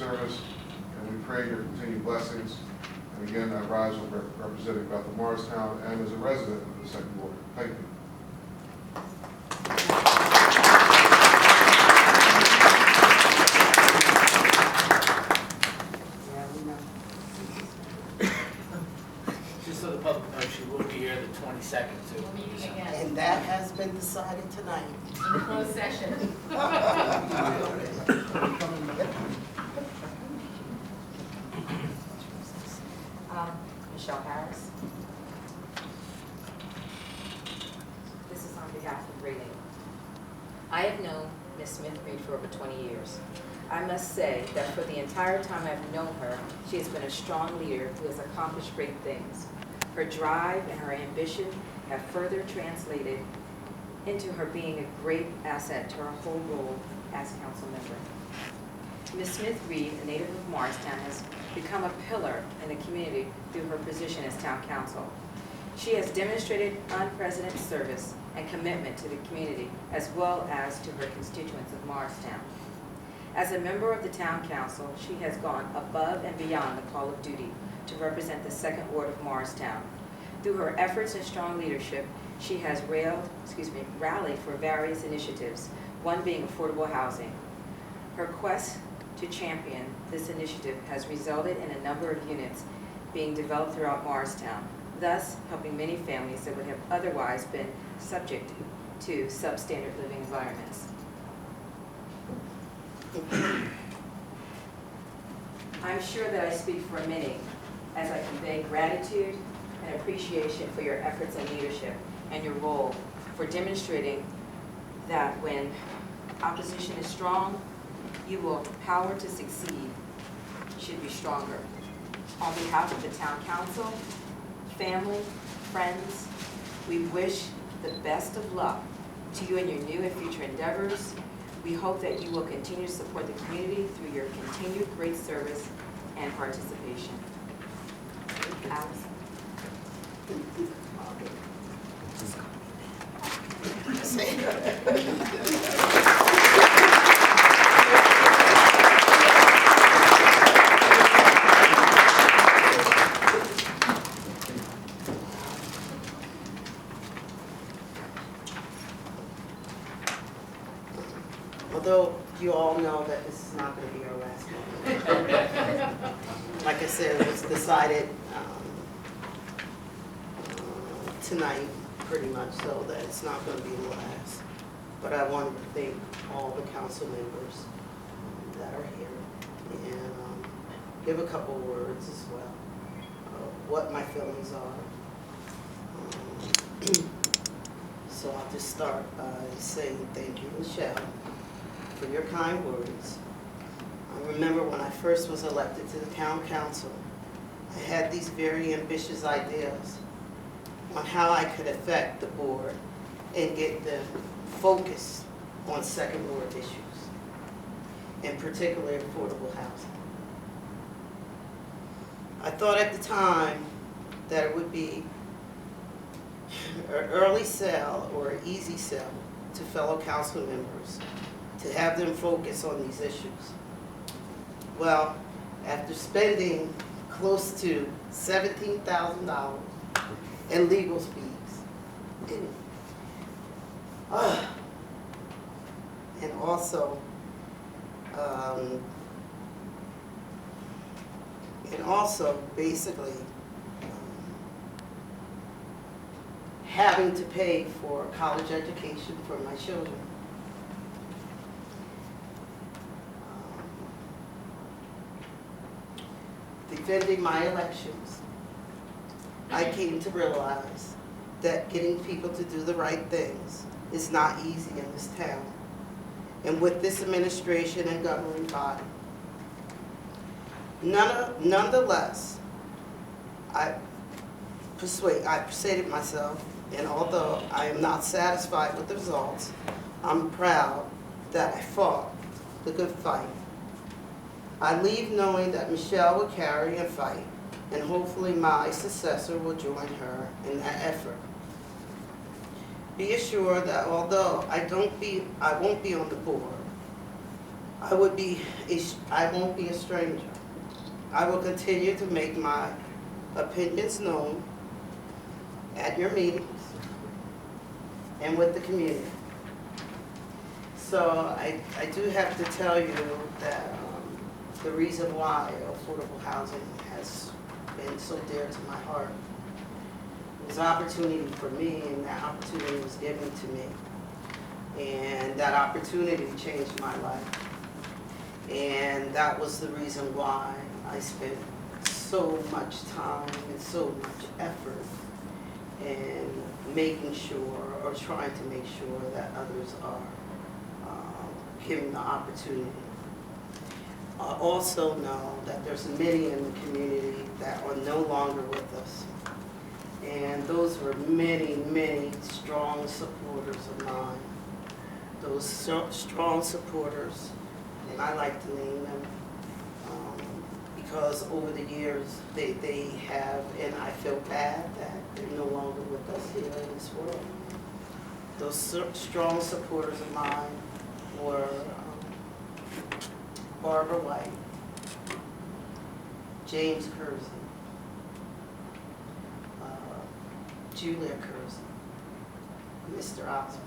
service, and we pray your continued blessings. And again, I rise representing Bethel Morristown and as a resident of the Second Ward. Thank you. Just so the public knows, she will be here the 22nd too. We'll meet again. And that has been decided tonight. In the closed session. Michelle Harris. This is on behalf of Raline. I have known Ms. Smith-Reid for over 20 years. I must say that for the entire time I've known her, she has been a strong leader who has accomplished great things. Her drive and her ambition have further translated into her being a great asset to her whole role as council member. Ms. Smith-Reid, a native of Morristown, has become a pillar in the community through her position as town council. She has demonstrated unprecedented service and commitment to the community as well as to her constituents of Morristown. As a member of the town council, she has gone above and beyond the call of duty to represent the Second Ward of Morristown. Through her efforts and strong leadership, she has rallied for various initiatives, one being affordable housing. Her quest to champion this initiative has resulted in a number of units being developed throughout Morristown, thus helping many families that would have otherwise been subject to substandard living environments. I'm sure that I speak for many as I convey gratitude and appreciation for your efforts and leadership and your role for demonstrating that when opposition is strong, you will power to succeed should be stronger. On behalf of the town council, family, friends, we wish the best of luck to you in your new and future endeavors. We hope that you will continue to support the community through your continued great service and participation. Alex? Although you all know that this is not going to be our last one. Like I said, it was decided tonight, pretty much, so that it's not going to be the last. But I wanted to thank all the council members that are here and give a couple words as well of what my feelings are. So I'll just start by saying thank you, Michelle, for your kind words. I remember when I first was elected to the town council, I had these very ambitious ideas on how I could affect the board and get them focused on Second Ward issues, and particularly affordable housing. I thought at the time that it would be an early sell or an easy sell to fellow council members to have them focus on these issues. Well, after spending close to $17,000 in legal fees, and also basically having to pay for college education for my children. Defending my elections, I came to realize that getting people to do the right things is not easy in this town and with this administration and governing body. Nonetheless, I persuaded myself, and although I am not satisfied with the results, I'm proud that I fought the good fight. I leave knowing that Michelle will carry and fight, and hopefully my successor will join her in that effort. Be assured that although I won't be on the board, I won't be a stranger. I will continue to make my opinions known at your meetings and with the community. So I do have to tell you that the reason why affordable housing has been so dear to my heart was opportunity for me, and that opportunity was given to me. And that opportunity changed my life. And that was the reason why I spent so much time and so much effort in making sure, or trying to make sure, that others are given the opportunity. I also know that there's many in the community that are no longer with us. And those were many, many strong supporters of mine. Those strong supporters, and I like to name them, because over the years they have, and I feel bad that they're no longer with us here in this world. Those strong supporters of mine were Barbara White, James Kersey, Julia Kersey, Mr. Osmond.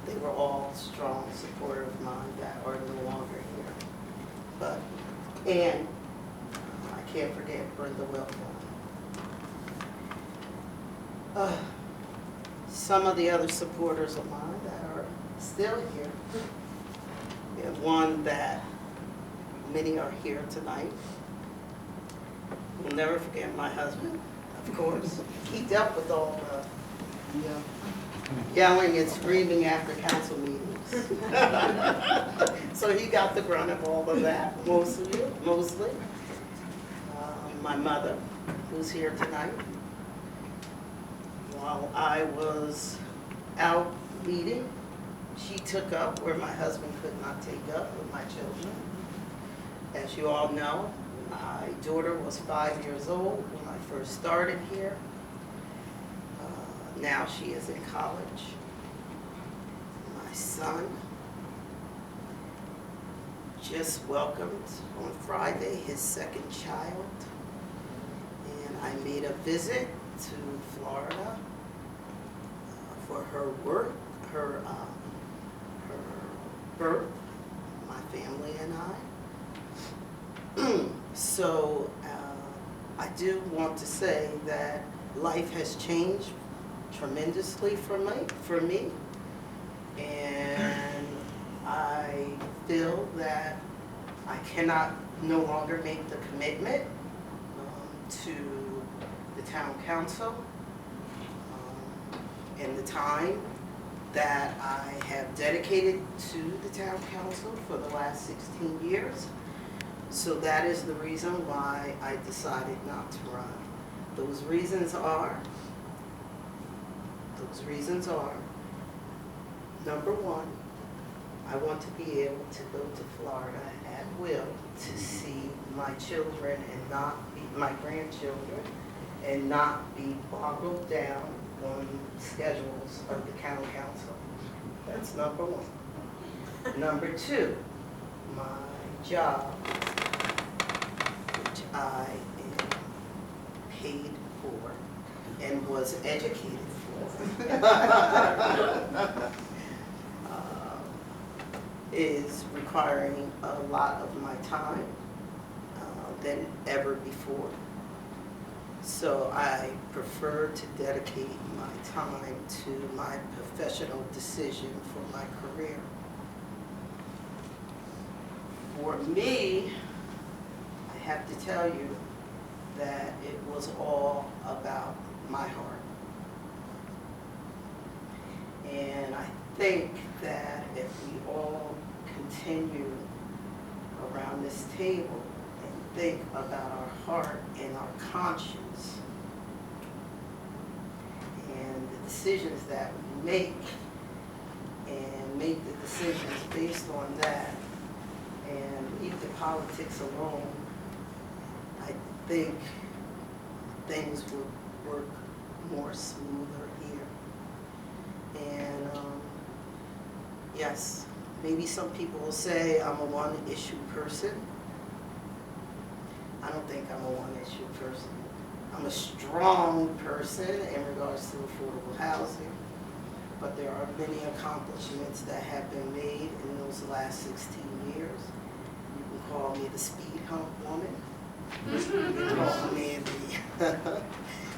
They were all strong supporters of mine that are no longer here. And I can't forget Brenda Wilford. Some of the other supporters of mine that are still here, and one that many are here tonight. We'll never forget my husband, of course. He dealt with all the yelling and screaming after council meetings. So he got the brunt of all of that, mostly. My mother, who's here tonight. While I was out meeting, she took up where my husband could not take up with my children. As you all know, my daughter was 5 years old when I first started here. Now she is in college. My son just welcomed on Friday his second child. And I made a visit to Florida for her work, her birth, my family and I. So I do want to say that life has changed tremendously for me, and I feel that I cannot no longer make the commitment to the town council and the time that I have dedicated to the town council for the last 16 years. So that is the reason why I decided not to run. Those reasons are, number one, I want to be able to go to Florida at will to see my children and not be, my grandchildren, and not be boggled down on schedules of the town council. That's number one. Number two, my job, which I am paid for and was educated for, is requiring a lot of my time than ever before. So I prefer to dedicate my time to my professional decision for my career. For me, I have to tell you that it was all about my heart. And I think that if we all continue around this table and think about our heart and our conscience and the decisions that we make, and make the decisions based on that, and leave the politics alone, I think things would work more smoother here. And yes, Maybe some people will say I'm a one-issue person. I don't think I'm a one-issue person. I'm a strong person in regards to affordable housing, but there are many accomplishments that have been made in those last 16 years. You can call me the speed hump woman. You can call me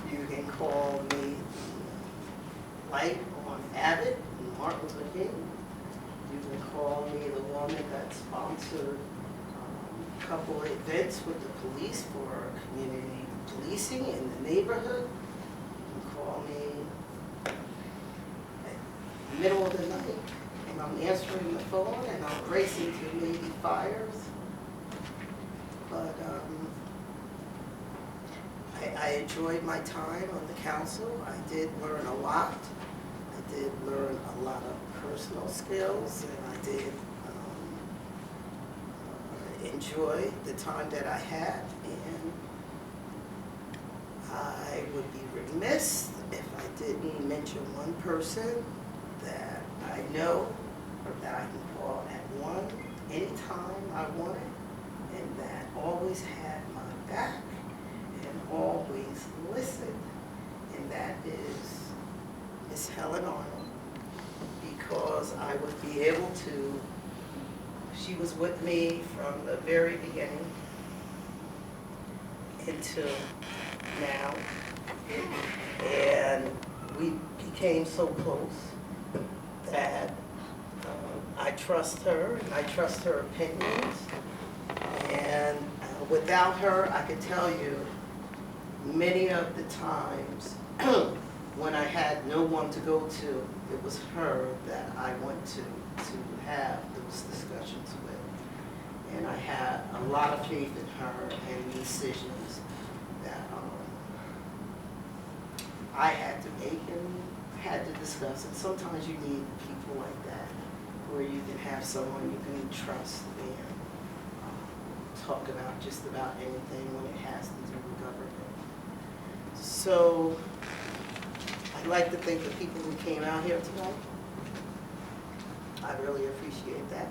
you can call me the light on Abbott and Martin Luther King. You can call me the woman that sponsored a couple of events with the police for community policing in the neighborhood. You can call me at the middle of the night and I'm answering the phone and I'm racing to maybe fires. But I enjoyed my time on the council. I did learn a lot. I did learn a lot of personal skills, and I did enjoy the time that I had. And I would be remiss if I didn't mention one person that I know that I can call at anytime I wanted, and that always had my back and always listened, and that is Miss Helen Arnold, because I would be able to, she was with me from the very beginning until now, and we became so close that I trust her, and I trust her opinions, and without her, I could tell you many of the times when I had no one to go to, it was her that I went to have those discussions with. And I had a lot of faith in her and the decisions that I had to make and had to discuss. And sometimes you need people like that, where you can have someone you can trust and talk about just about anything when it has to do with government. So I'd like to thank the people who came out here tonight. I really appreciate that.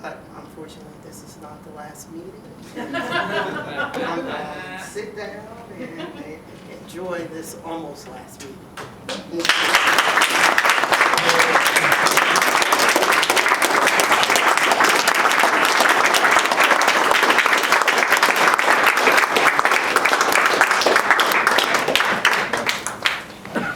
But unfortunately, this is not the last meeting. I'm going to sit down and enjoy this almost last meeting.